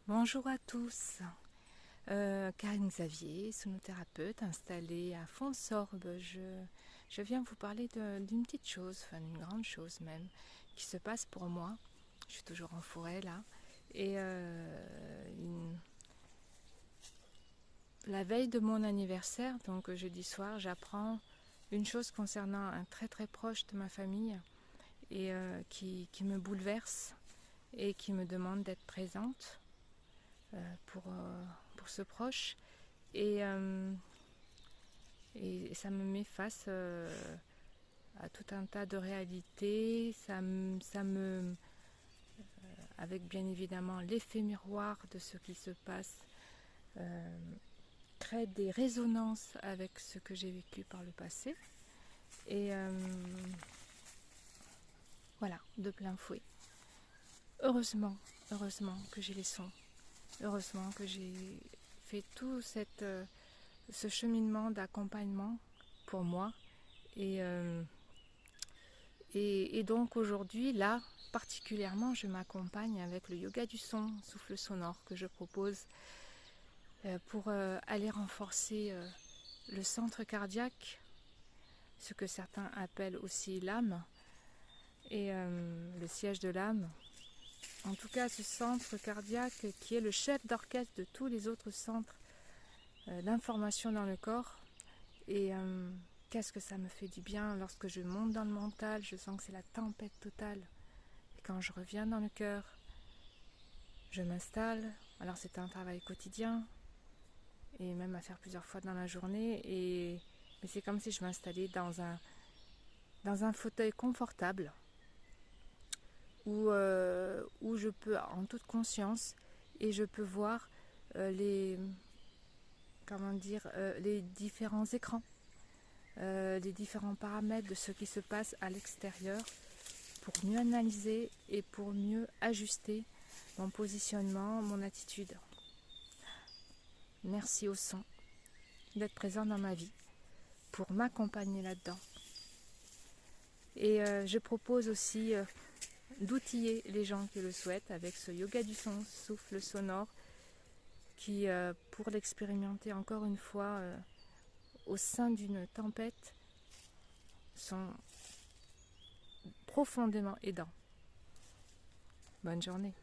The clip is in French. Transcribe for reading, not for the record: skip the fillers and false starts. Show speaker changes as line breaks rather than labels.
Bonjour à tous, Karine Xavier, sonothérapeute installée à Font-de-Sorbe. Je viens vous parler d'une petite chose, enfin d'une grande chose même, qui se passe pour moi. Je suis toujours en forêt là. Et la veille de mon anniversaire, donc jeudi soir, j'apprends une chose concernant un très très proche de ma famille et qui me bouleverse et qui me demande d'être présente. Pour ce proche et ça me met face à tout un tas de réalités, avec bien évidemment l'effet miroir de ce qui se passe, crée des résonances avec ce que j'ai vécu par le passé et voilà, de plein fouet. Heureusement que j'ai les sons, heureusement que j'ai fait tout ce cheminement d'accompagnement pour moi et donc aujourd'hui là particulièrement je m'accompagne avec le yoga du son, souffle sonore que je propose pour aller renforcer le centre cardiaque, ce que certains appellent aussi l'âme et le siège de l'âme. En tout cas ce centre cardiaque qui est le chef d'orchestre de tous les autres centres d'information dans le corps. Et qu'est-ce que ça me fait du bien lorsque je monte dans le mental, je sens que c'est la tempête totale. Et quand je reviens dans le cœur, je m'installe. Alors c'est un travail quotidien et même à faire plusieurs fois dans la journée. Mais c'est comme si je m'installais dans un fauteuil confortable où je peux en toute conscience et je peux voir les différents écrans. Les différents paramètres de ce qui se passe à l'extérieur pour mieux analyser et pour mieux ajuster mon positionnement, mon attitude. Merci au son d'être présent dans ma vie pour m'accompagner là-dedans. Et je propose aussi d'outiller les gens qui le souhaitent avec ce yoga du son, souffle sonore, qui, pour l'expérimenter encore une fois, au sein d'une tempête, sont profondément aidants. Bonne journée.